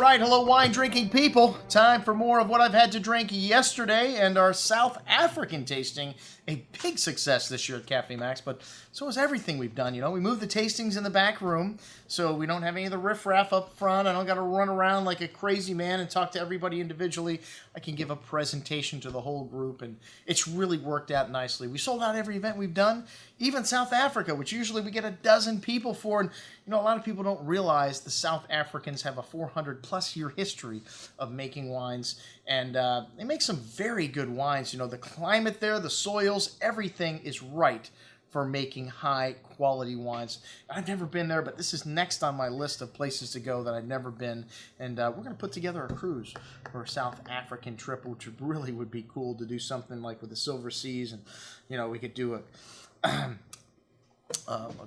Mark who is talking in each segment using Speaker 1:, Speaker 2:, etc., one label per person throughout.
Speaker 1: right, hello wine drinking people. Time for more of what I've had to drink yesterday and our South African tasting. A big success this year at Cafe Maxx, but so is everything we've done. You know, we moved the tastings in the back room, so we don't have any of the riffraff up front. I don't got to run around like a crazy man and talk to everybody individually. I can give a presentation to the whole group, and it's really worked out nicely. We sold out every event we've done, even South Africa, which usually we get a dozen people for. And, you know, a lot of people don't realize the South Africans have a 400-plus year history of making wines, and they make some very good wines. You know, the climate there, the soils, everything is right for making high-quality wines. I've never been there, but this is next on my list of places to go that I've never been, and we're going to put together a cruise for a South African trip, which really would be cool to do something like with the Silver Seas, and, you know, we could do a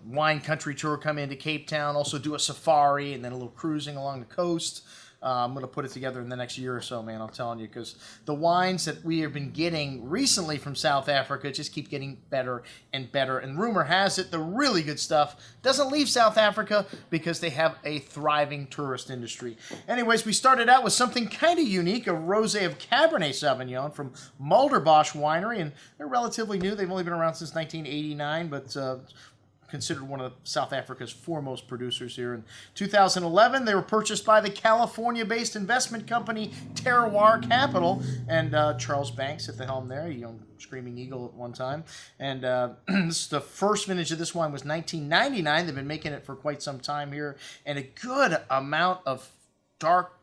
Speaker 1: wine country tour, come into Cape Town, also do a safari, and then a little cruising along the coast. I'm going to put it together in the next year or so, man, I'm telling you, because the wines that we have been getting recently from South Africa just keep getting better and better. And rumor has it the really good stuff doesn't leave South Africa because they have a thriving tourist industry. Anyways, we started out with something kind of unique, a rosé of Cabernet Sauvignon from Mulderbosch Winery, and they're relatively new. They've only been around since 1989, but considered one of South Africa's foremost producers here. In 2011, they were purchased by the California-based investment company Terroir Capital, and Charles Banks at the helm there, a young screaming eagle at one time. And this is the first vintage of this wine was 1999. They've been making it for quite some time here, and a good amount of dark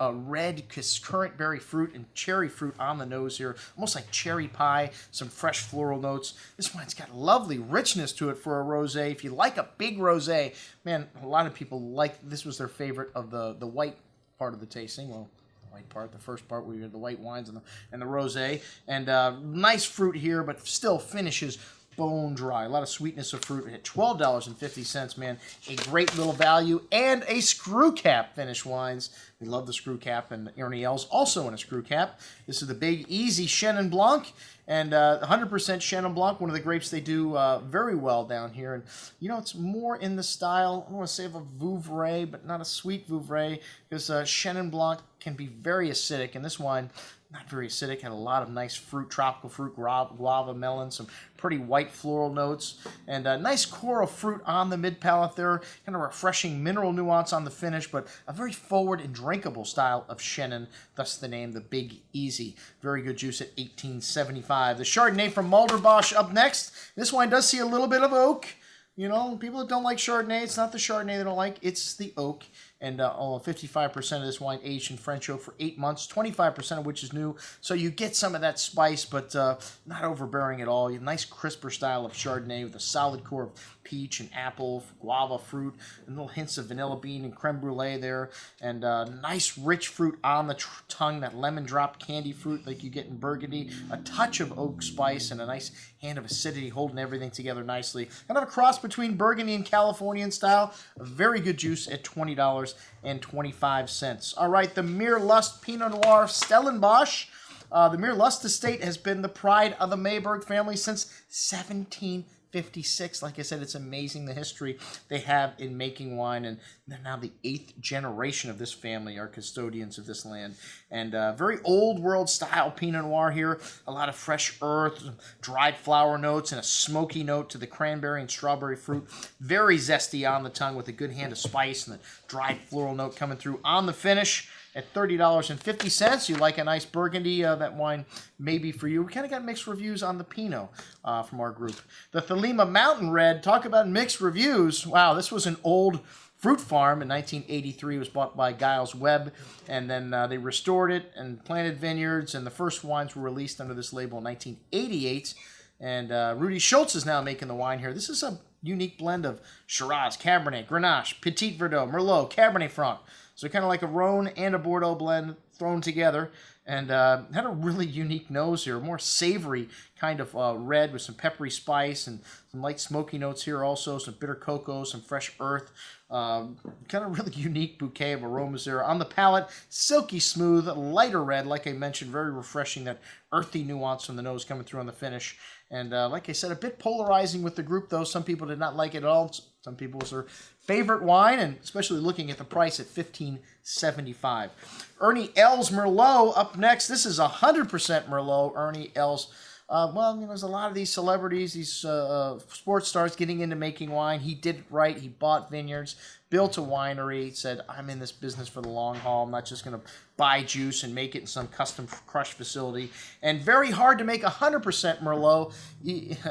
Speaker 1: red currant berry fruit and cherry fruit on the nose here, almost like cherry pie, some fresh floral notes. This wine's got lovely richness to it for a rosé. If you like a big rosé, man, a lot of people like, this was their favorite of the white part of the tasting. Well, the white part, the first part, we had the white wines and the rosé. And nice fruit here, but still finishes bone dry. A lot of sweetness of fruit at $12.50, man. A great little value, and a screw cap finish wines. We love the screw cap, and Erniel's also in a screw cap. This is the Big Easy Chenin Blanc, and 100% Chenin Blanc, one of the grapes they do very well down here. And, you know, it's more in the style, I don't want to say of a Vouvray, but not a sweet Vouvray, because Chenin Blanc can be very acidic, and this wine, not very acidic, had a lot of nice fruit, tropical fruit, guava, melon, some pretty white floral notes, and a nice coral fruit on the mid-palate there, kind of refreshing mineral nuance on the finish, but a very forward and drinkable style of Chenin, thus the name, the Big Easy. Very good juice at $18.75. The Chardonnay from Mulderbosch up next. This wine does see a little bit of oak. You know, people that don't like Chardonnay, it's not the Chardonnay they don't like, it's the oak. And 55% of this wine aged in French oak for 8 months, 25% of which is new. So you get some of that spice, but not overbearing at all. A nice crisper style of Chardonnay with a solid core of peach and apple, guava fruit, and little hints of vanilla bean and creme brulee there. And nice rich fruit on the tongue, that lemon drop candy fruit like you get in Burgundy. A touch of oak spice and a nice hand of acidity holding everything together nicely. Kind of a cross between Burgundy and Californian style. A very good juice at $20.25. All right, the Merlot Pinot Noir Stellenbosch. The Merlot estate has been the pride of the Mayberg family since 1756. Like I said, it's amazing the history they have in making wine, and they're now the 8th generation of this family are custodians of this land. And very old world style Pinot Noir here. A lot of fresh earth, dried flower notes, and a smoky note to the cranberry and strawberry fruit. Very zesty on the tongue with a good hand of spice and the dried floral note coming through on the finish. At $30.50, you like a nice Burgundy, that wine may be for you. We kind of got mixed reviews on the Pinot from our group. The Thelema Mountain Red, talk about mixed reviews. Wow, this was an old fruit farm in 1983. It was bought by Giles Webb, and then they restored it and planted vineyards, and the first wines were released under this label in 1988. And Rudy Schulze is now making the wine here. This is a unique blend of Shiraz, Cabernet, Grenache, Petit Verdot, Merlot, Cabernet Franc. So kind of like a Rhone and a Bordeaux blend thrown together, and had a really unique nose here, more savory kind of red with some peppery spice and some light smoky notes here also, some bitter cocoa, some fresh earth. Kind of really unique bouquet of aromas there. On the palate, silky smooth, lighter red, like I mentioned, very refreshing, that earthy nuance from the nose coming through on the finish. And like I said, a bit polarizing with the group, though. Some people did not like it at all. Some people was their favorite wine, and especially looking at the price at $15.75. $1.75. Ernie Els Merlot up next. This is 100% Merlot. Ernie Els. Well, you know, there's a lot of these celebrities, these sports stars getting into making wine. He did it right. He bought vineyards, built a winery, said, I'm in this business for the long haul. I'm not just going to buy juice and make it in some custom crush facility. And very hard to make 100% Merlot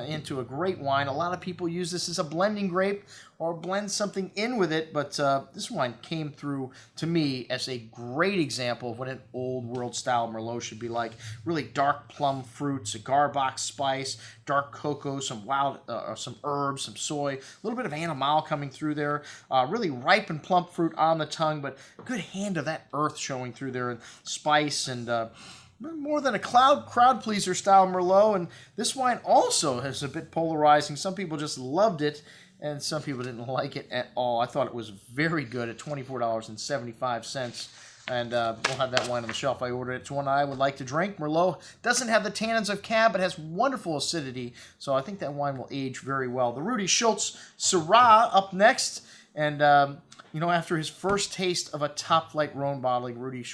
Speaker 1: into a great wine. A lot of people use this as a blending grape or blend something in with it, but this wine came through to me as a great example of what an old world style Merlot should be like. Really dark plum fruit, cigar box spice, dark cocoa, some wild, some herbs, some soy, a little bit of animal coming through there. Really ripe and plump fruit on the tongue, but a good hand of that earth showing through there, and spice, and more than a crowd pleaser style Merlot. And this wine also is a bit polarizing. Some people just loved it, and some people didn't like it at all. I thought it was very good at $24.75. And we'll have that wine on the shelf. I ordered it. It's one I would like to drink. Merlot doesn't have the tannins of Cab, but has wonderful acidity. So I think that wine will age very well. The Rudy Schulze Syrah up next. And, you know, after his first taste of a top-flight Rhone bottling, Rudy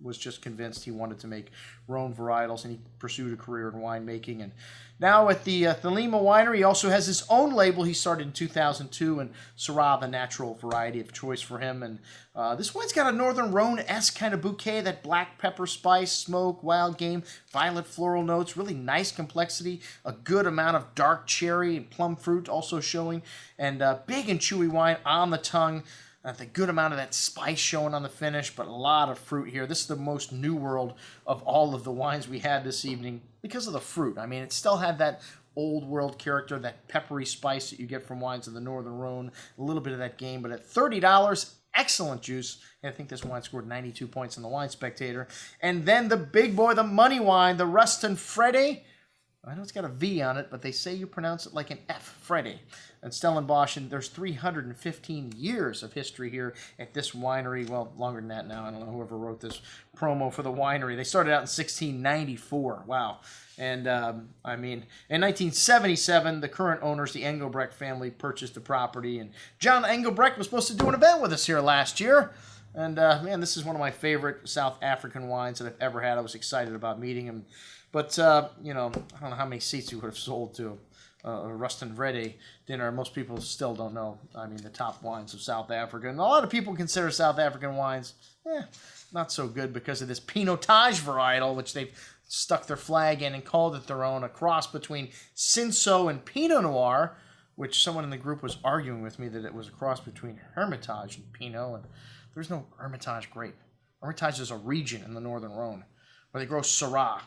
Speaker 1: was just convinced he wanted to make Rhone varietals, and he pursued a career in winemaking. And now at the Thelema Winery, he also has his own label. He started in 2002, and Syrah, the natural variety of choice for him. And this wine's got a Northern Rhone-esque kind of bouquet, that black pepper spice, smoke, wild game, violet floral notes, really nice complexity, a good amount of dark cherry and plum fruit also showing, and big and chewy wine on the tongue. The good amount of that spice showing on the finish, but a lot of fruit here. This is the most New World of all of the wines we had this evening because of the fruit. I mean, it still had that old world character, that peppery spice that you get from wines of the Northern Rhone, a little bit of that game, but at $30, excellent juice. And I think this wine scored 92 points in the Wine Spectator. And then the big boy, the money wine, the Vrede. I know it's got a V on it, but they say you pronounce it like an F, Vrede. And Stellenbosch, and there's 315 years of history here at this winery. Well, longer than that now. I don't know whoever wrote this promo for the winery. They started out in 1694. Wow. And, I mean, in 1977, the current owners, the Engelbrecht family, purchased the property. And John Engelbrecht was supposed to do an event with us here last year. And, man, this is one of my favorite South African wines that I've ever had. I was excited about meeting him. But, you know, I don't know how many seats he would have sold to a Rustenberg dinner. Most people still don't know, I mean, the top wines of South Africa. And a lot of people consider South African wines, not so good because of this Pinotage varietal, which they've stuck their flag in and called it their own, a cross between Cinsault and Pinot Noir, which someone in the group was arguing with me that it was a cross between Hermitage and Pinot, and there's no Hermitage grape. Hermitage is a region in the Northern Rhone where they grow Syrah.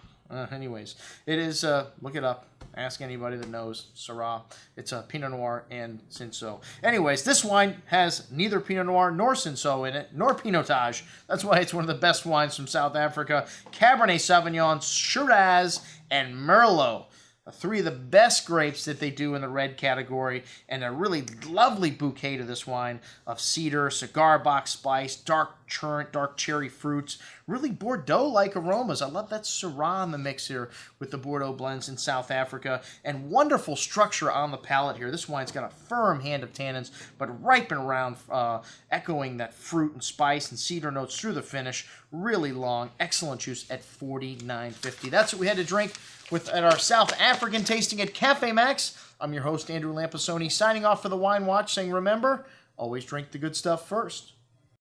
Speaker 1: Anyways, it is, look it up. Ask anybody that knows Syrah. It's a Pinot Noir and Cinsault. Anyways, this wine has neither Pinot Noir nor Cinsault in it, nor Pinotage. That's why it's one of the best wines from South Africa. Cabernet Sauvignon, Shiraz, and Merlot. Three of the best grapes that they do in the red category, and a really lovely bouquet to this wine of cedar, cigar box spice, dark cherry fruits, really Bordeaux-like aromas. I love that Syrah in the mix here with the Bordeaux blends in South Africa, and wonderful structure on the palate here. This wine's got a firm hand of tannins, but ripe and round, echoing that fruit and spice and cedar notes through the finish. Really long, excellent juice at $49.50. That's what we had to drink at our South African tasting at Cafe Maxx. I'm your host, Andrew Lampasoni, signing off for the Wine Watch, saying remember, always drink the good stuff first.